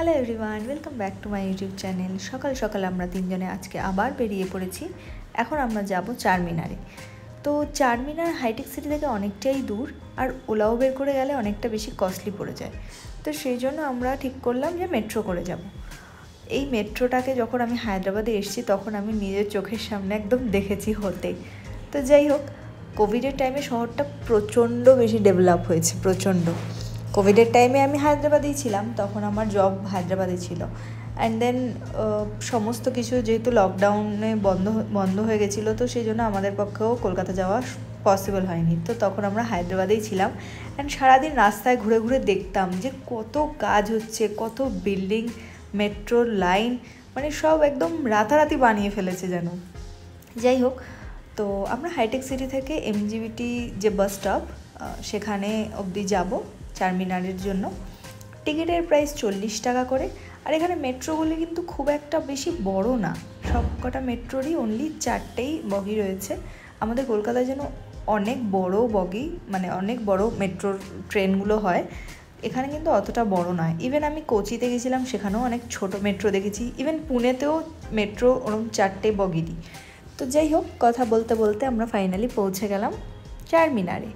Hello everyone, welcome back to my YouTube channel. সকাল সকাল আমরা তিনজনে আজকে আবার বেরিয়ে পড়েছি। এখন আমরা যাব চারমিনারে। তো চারমিনার হাইটেক সিটি থেকে অনেকটাই দূর, আর ওলা উবের করে গেলে অনেকটা বেশি কস্টলি পড়ে যায়। তো সেই জন্য আমরা ঠিক করলাম যে মেট্রো করে যাব। এই মেট্রোটাকে যখন আমি হায়দ্রাবাদে এসেছি তখন আমি নিজের চোখের সামনে একদম দেখেছি হতে। তো যাই হোক, কোভিডের টাইমে শহরটা প্রচণ্ড বেশি ডেভেলপ হয়েছে, প্রচণ্ড। কোভিডের টাইমে আমি হায়দ্রাবাদেই ছিলাম, তখন আমার জব হায়দ্রাবাদে ছিল। অ্যান্ড দেন সমস্ত কিছু যেহেতু লকডাউনে বন্ধ হয়ে গেছিলো, তো সেই জন্য আমাদের পক্ষেও কলকাতা যাওয়া পসিবল হয়নি। তো তখন আমরা হায়দ্রাবাদেই ছিলাম। অ্যান্ড সারাদিন রাস্তায় ঘুরে ঘুরে দেখতাম যে কত কাজ হচ্ছে, কত বিল্ডিং, মেট্রোর লাইন, মানে সব একদম রাতারাতি বানিয়ে ফেলেছে যেন। যাই হোক, তো আমরা হাইটেক সিটি থেকে এমজিবিটি যে বাস স্টপ সেখানে অবধি যাব চারমিনারের জন্য। টিকিটের প্রাইস 40 টাকা করে। আর এখানে মেট্রোগুলি কিন্তু খুব একটা বেশি বড় না, সব কটা মেট্রোরই অনলি 4টেই বগি রয়েছে। আমাদের কলকাতায় যেন অনেক বড় বগি, মানে অনেক বড় মেট্রোর ট্রেনগুলো হয়, এখানে কিন্তু অতটা বড় নয়। ইভেন আমি কোচিতে গেছিলাম, সেখানেও অনেক ছোট মেট্রো দেখেছি। ইভেন পুনেতেও মেট্রো ওরকম 4টে বগিরই। তো যাই হোক, কথা বলতে বলতে আমরা ফাইনালি পৌঁছে গেলাম চারমিনারে।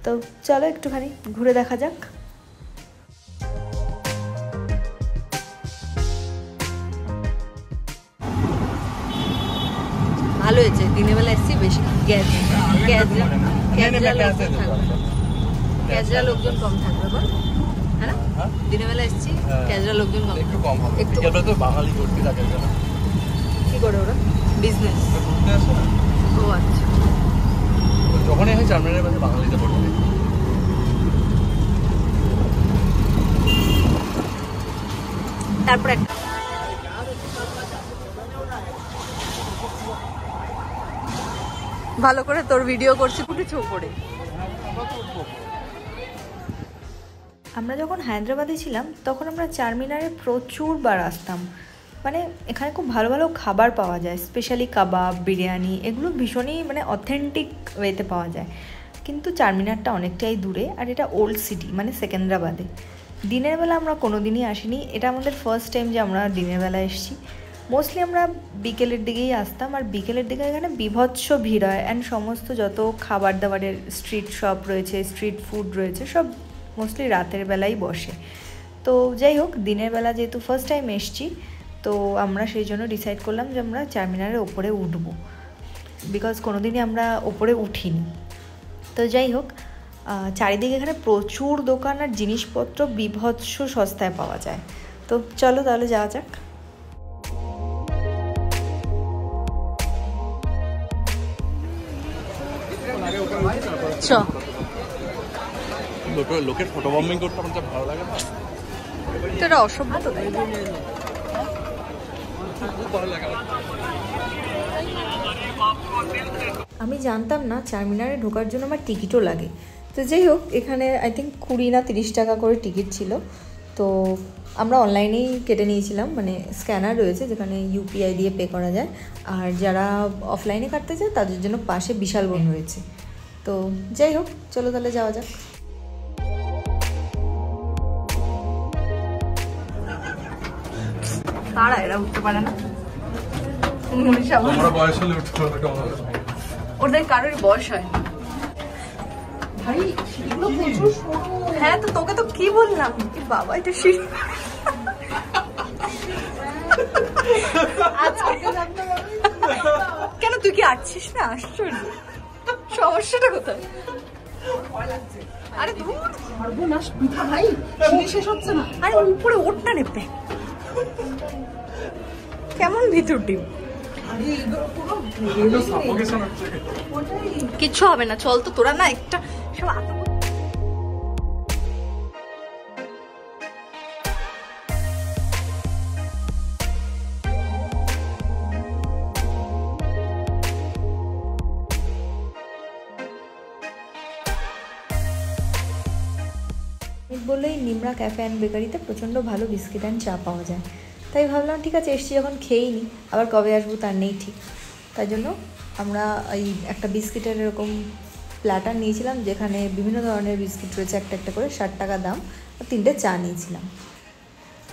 তো চলো একটুখানি ঘুরে দেখা যাক। ভালো হয়েছে, দিনের বেলা এসেছি, বেশি ক্যাজরা লোকজন কম থাকবে, বল? হ্যাঁ, দিনের বেলা এসেছি, ক্যাজরা লোকজন কম হবে। একটু বাঙালি ভর্তি থাকে, কি করে ওরা বিজনেস? ও আচ্ছা, যখনই হয় চারমিনারের পাশে বাঙালিতে ভর্তি। তারপরে ভালো করে তোর ভিডিও করছি, ফুটেছে উপরে। আমরা যখন হায়দ্রাবাদে ছিলাম তখন আমরা চারমিনারে প্রচুর বার আসতাম। মানে এখানে খুব ভালো ভালো খাবার পাওয়া যায়, স্পেশালি কাবাব, বিরিয়ানি, এগুলো ভীষণই মানে অথেন্টিক ওয়েতে পাওয়া যায়। কিন্তু চারমিনারটা অনেকটাই দূরে, আর এটা ওল্ড সিটি, মানে সেকেন্দ্রাবাদে। দিনের বেলা আমরা কোনো দিনই আসিনি, এটা আমাদের ফার্স্ট টাইম যে আমরা দিনের বেলা এসেছি। মোস্টলি আমরা বিকেলের দিকেই আসতাম, আর বিকেলের দিকে এখানে বিভৎস ভিড় হয়। অ্যান্ড সমস্ত যত খাবার দাবারের স্ট্রিট শপ রয়েছে, স্ট্রিট ফুড রয়েছে, সব মোস্টলি রাতের বেলাই বসে। তো যাই হোক, দিনের বেলা যেহেতু ফার্স্ট টাইম এসছি, তো আমরা সেই জন্য ডিসাইড করলাম যে আমরা চারমিনারের ওপরে উঠবো, বিকজ কোনো দিনই আমরা ওপরে উঠিনি। তো যাই হোক, চারিদিকে এখানে প্রচুর দোকান আর জিনিসপত্র বিভৎস সস্তায় পাওয়া যায়। তো চলো তাহলে যাওয়া যাক। লোকের ফটো বম্বিং করতে আমার ভালো লাগে না, তো এটা অসভ্য তো, তাই আমি জানতাম না চারমিনারে ঢোকার জন্য আমার টিকিটও লাগে। তো যাই হোক, এখানে আই থিঙ্ক 20 না 30 টাকা করে টিকিট ছিল। তো আমরা অনলাইনেই কেটে নিয়েছিলাম, মানে স্ক্যানার রয়েছে যেখানে ইউপিআই দিয়ে পে করা যায়। আর যারা অফলাইনে কাটতে চায় তাদের জন্য পাশে বিশাল বন রয়েছে। তো যাই হোক, চলো তাহলে যাওয়া যাক। কারা এরা উঠতে পারে না? ওদের কারোর বয়স হয়। হ্যাঁ, তো তোকে তো কি বললাম, বাবা এটা সিঁড়ি। কেন তুই কি আছিস না? আশ্চর্য, সমস্যাটা কোথায়? আরে ধুর, সর্বনাশ পিঠা ভাই, সিঁড়ি শেষ হচ্ছে না। আরে উপরে ওঠনা নেবে, কেমন ভিতর ডিম। কিচ্ছু হবে না, চল তো, তোরা না একটা সব বললেই নিমরা ক্যাফে অ্যান্ড বেকারিতে প্রচণ্ড ভালো বিস্কিট অ্যান্ড চা পাওয়া যায়। তাই ভাবলাম ঠিক আছে, এসছি যখন খেয়েই নি, আবার কবে আসবো তার নেই ঠিক। তাই জন্য আমরা এই একটা বিস্কিটের এরকম প্ল্যাটার নিয়েছিলাম, যেখানে বিভিন্ন ধরনের বিস্কিট রয়েছে, একটা একটা করে 60 টাকা দাম, আর 3টে চা নিয়েছিলাম।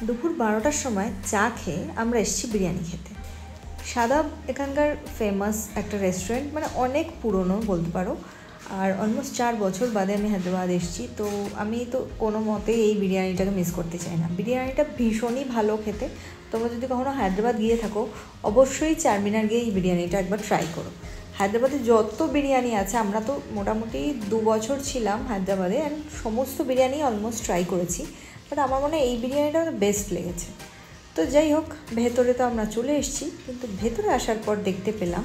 দুপুর 12টার সময় চা খেয়ে আমরা এসেছি বিরিয়ানি খেতে। শাদাব এখানকার ফেমাস একটা রেস্টুরেন্ট, মানে অনেক পুরনো বলতে পারো, আর অলমোস্ট 4 বছর বাদে আমি হায়দ্রাবাদ এসেছি। তো আমি তো কোনো মতেই এই বিরিয়ানিটাকে মিস করতে চাই না। বিরিয়ানিটা ভীষণই ভালো খেতে। তোমরা যদি কখনো হায়দ্রাবাদ গিয়ে থাকো অবশ্যই চারমিনার গিয়ে এই বিরিয়ানিটা একবার ট্রাই করো। হায়দ্রাবাদে যত বিরিয়ানি আছে, আমরা তো মোটামুটি 2 বছর ছিলাম হায়দ্রাবাদে, অ্যান্ড সমস্ত বিরিয়ানি অলমোস্ট ট্রাই করেছি, বাট আমার মনে হয় এই বিরিয়ানিটা আমার বেস্ট লেগেছে। তো যাই হোক, ভেতরে তো আমরা চলে এসেছি, কিন্তু ভেতরে আসার পর দেখতে পেলাম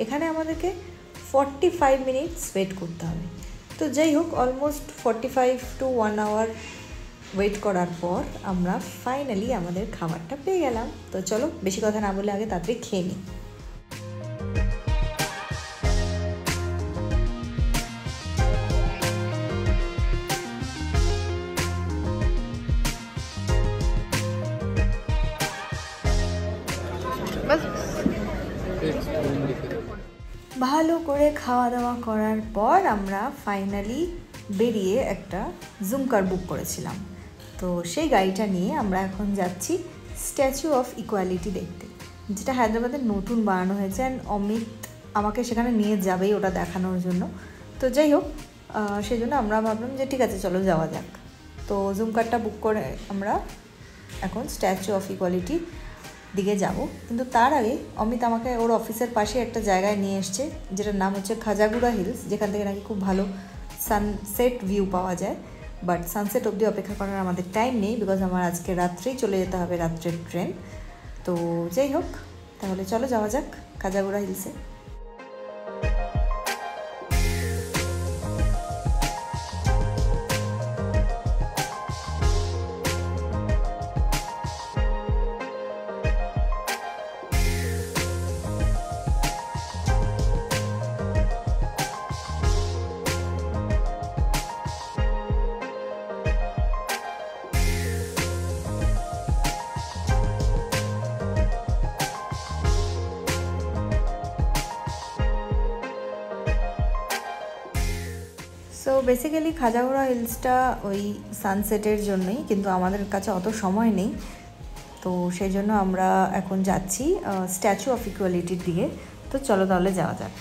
এখানে আমাদেরকে 45 মিনিটস ওয়েট করতে হবে। তো যাই হোক, অলমোস্ট 45 to 1 hour ওয়েট করার পর আমরা ফাইনালি আমাদের খাবারটা পেয়ে গেলাম। তো চলো বেশি কথা না বলে আগে তাড়াতাড়ি খেয়ে নিই। ভালো করে খাওয়া দাওয়া করার পর আমরা ফাইনালি বেরিয়ে একটা জুম কার বুক করেছিলাম। তো সেই গাড়িটা নিয়ে আমরা এখন যাচ্ছি স্ট্যাচু অফ ইকুয়ালিটি দেখতে, যেটা হায়দ্রাবাদের নতুন বানানো হয়েছে, অ্যান্ড অমিত আমাকে সেখানে নিয়ে যাবেই ওটা দেখানোর জন্য। তো যাই হোক, সেই জন্য আমরা ভাবলাম যে ঠিক আছে চলো যাওয়া যাক। তো জুম কারটা বুক করে আমরা এখন স্ট্যাচু অফ ইকুয়ালিটি দিকে যাব। কিন্তু তার আগে অমিত আমাকে ওর অফিসের পাশে একটা জায়গায় নিয়ে এসছে, যেটার নাম হচ্ছে খাজাগুড়া হিলস, যেখান থেকে নাকি খুব ভালো সানসেট ভিউ পাওয়া যায়। বাট সানসেট অবধি অপেক্ষা করার আমাদের টাইম নেই, বিকজ আমার আজকে রাত্রেই চলে যেতে হবে, রাত্রের ট্রেন। তো যাই হোক, তাহলে চলো যাওয়া যাক খাজাগুড়া হিলসে। সো বেসিক্যালি খাজাগুড়া হিলসটা ওই সানসেটের জন্যই, কিন্তু আমাদের কাছে অত সময় নেই। তো সেই জন্য আমরা এখন যাচ্ছি স্ট্যাচু অফ ইকুয়ালিটির দিকে। তো চলো তাহলে যাওয়া যাক।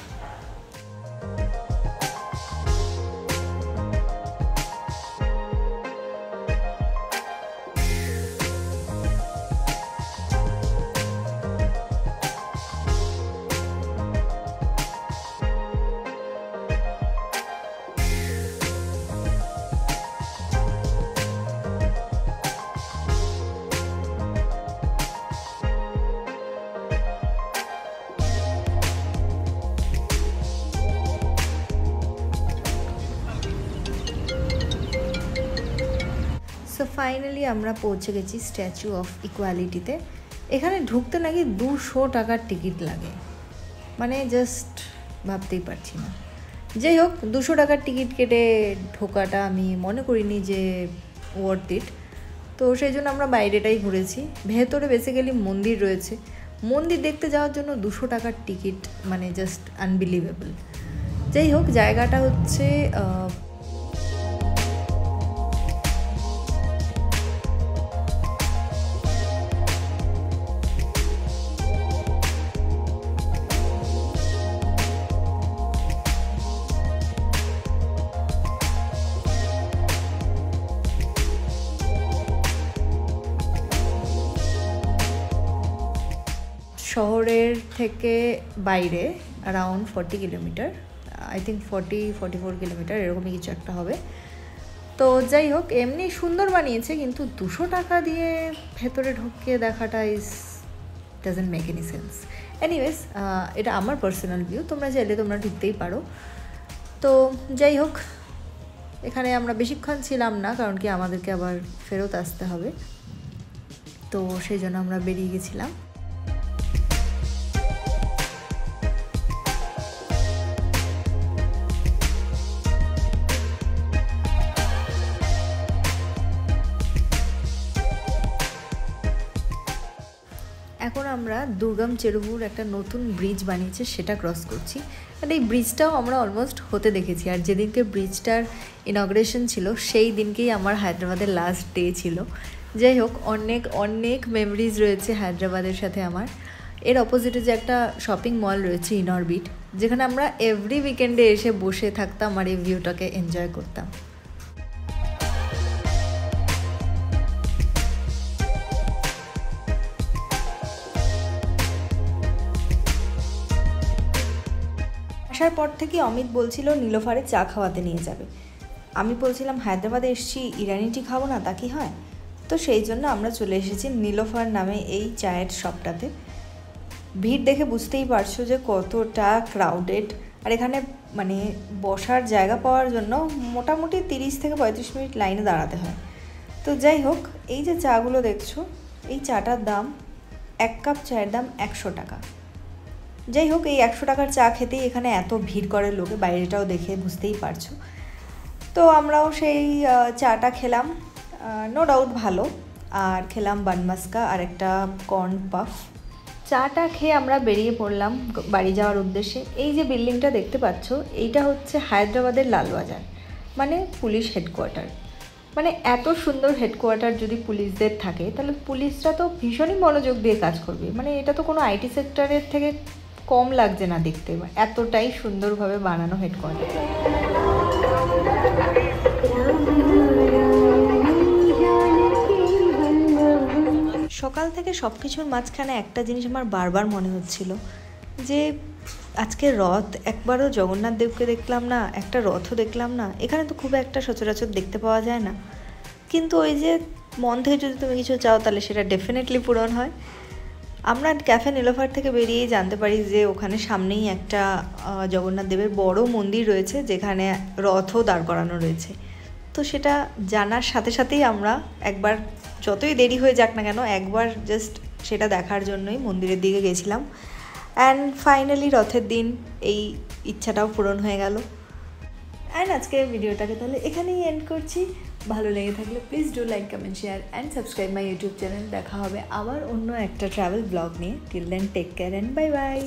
সো ফাইনালি আমরা পৌঁছে গেছি স্ট্যাচু অফ ইকুয়ালিটিতে। এখানে ঢুকতে নাকি 200 টাকার টিকিট লাগে, মানে জাস্ট ভাবতেই পারছি না। যাই হোক, 200 টাকার টিকিট কেটে ঢোকাটা আমি মনে করিনি যে ওয়ার্থ ইট। তো সেই জন্য আমরা বাইরেটাই ঘুরেছি। ভেতরে বেসিক্যালি মন্দির রয়েছে, মন্দির দেখতে যাওয়ার জন্য 200 টাকার টিকিট মানে জাস্ট আনবিলিভেবল। যাই হোক, জায়গাটা হচ্ছে শহরের থেকে বাইরে around 40 kilometre, I think 44 kilometre এরকমই কিছু একটা হবে। তো যাই হোক, এমনি সুন্দর বানিয়েছে, কিন্তু 200 টাকা দিয়ে ভেতরে ঢুকিয়ে দেখাটা doesn't make any sense. Anyways, এটা আমার পার্সোনাল ভিউ, তোমরা চাইলে তোমরা ঢুকতেই পারো। তো যাই হোক, এখানে আমরা বেশিক্ষণ ছিলাম না, কারণ কি আমাদেরকে আবার ফেরত আসতে হবে। তো সেই জন্য আমরা বেরিয়ে গেছিলাম। এখন আমরা দুর্গম চেরুপুর একটা নতুন ব্রিজ বানিয়েছে সেটা ক্রস করছি, আর এই ব্রিজটাও আমরা অলমোস্ট হতে দেখেছি। আর যেদিনকে ব্রিজটার ইনগ্রেশন ছিল সেই দিনকেই আমার হায়দ্রাবাদের লাস্ট ডে ছিল, যাই হোক, অনেক অনেক মেমোরিজ রয়েছে হায়দ্রাবাদের সাথে আমার। এর অপোজিটে যে একটা শপিং মল রয়েছে ইনঅরবিট, যেখানে আমরা এভরি উইকেন্ডে এসে বসে থাকতাম আর এই ভিউটাকে এনজয় করতাম। আসার পর থেকে অমিত বলছিল নীলোফারে চা খাওয়াতে নিয়ে যাবে। আমি বলছিলাম হায়দ্রাবাদে এসেছি, ইরানি টি খাবো না, তা কি হয়? তো সেই জন্য আমরা চলে এসেছি নীলোফার নামে এই চায়ের শপটাতে। ভিড় দেখে বুঝতেই পারছো যে কতটা ক্রাউডেড, আর এখানে মানে বসার জায়গা পাওয়ার জন্য মোটামুটি 30 থেকে 35 মিনিট লাইনে দাঁড়াতে হয়। তো যাই হোক, এই যে চাগুলো দেখছো, এই চাটার দাম, 1 কাপ চায়ের দাম 100 টাকা। যাই হোক, এই 100 টাকার চা খেতেই এখানে এত ভিড় করে লোকে, বাইরেটাও দেখে বুঝতেই পারছো। তো আমরাও সেই চাটা খেলাম, নো ডাউট ভালো। আর খেলাম বানমাস্কা আর একটা কর্ন পাফ। চাটা খেয়ে আমরা বেরিয়ে পড়লাম বাড়ি যাওয়ার উদ্দেশ্যে। এই যে বিল্ডিংটা দেখতে পাচ্ছ, এইটা হচ্ছে হায়দ্রাবাদের লালবাজার, মানে পুলিশ হেডকোয়ার্টার। মানে এত সুন্দর হেডকোয়ার্টার যদি পুলিশদের থাকে, তাহলে পুলিশরা তো ভীষণই মনোযোগ দিয়ে কাজ করবে। মানে এটা তো কোনো আইটি সেক্টরের থেকে কম লাগছে না দেখতে, এতটাই সুন্দরভাবে বানানো হেডকোয়ার্টার। সকাল থেকে সব কিছুর মাঝখানে একটা জিনিস আমার বারবার মনে হচ্ছিল যে আজকে রথ, একবারও জগন্নাথ দেবকে দেখলাম না, একটা রথও দেখলাম না। এখানে তো খুব একটা সচরাচর দেখতে পাওয়া যায় না, কিন্তু ওই যে মন থেকে যদি তুমি কিছু চাও তাহলে সেটা ডেফিনেটলি পূরণ হয়। আমরা ক্যাফে নীলোফার থেকে বেরিয়েই জানতে পারি যে ওখানে সামনেই একটা জগন্নাথ দেবের বড় মন্দির রয়েছে, যেখানে রথও দাঁড় করানো রয়েছে। তো সেটা জানার সাথে সাথেই আমরা একবার, যতই দেরি হয়ে যাক না কেন, একবার জাস্ট সেটা দেখার জন্যই মন্দিরের দিকে গেছিলাম। অ্যান্ড ফাইনালি রথের দিন এই ইচ্ছাটাও পূরণ হয়ে গেল। অ্যান্ড আজকের ভিডিওটাকে তাহলে এখানেই এন্ড করছি। ভালো লেগে থাকলে please do like, comment, share and subscribe my YouTube channel. দেখা হবে আবার অন্য একটা ট্রাভেল ব্লগ নিয়ে। Till then take care and bye by.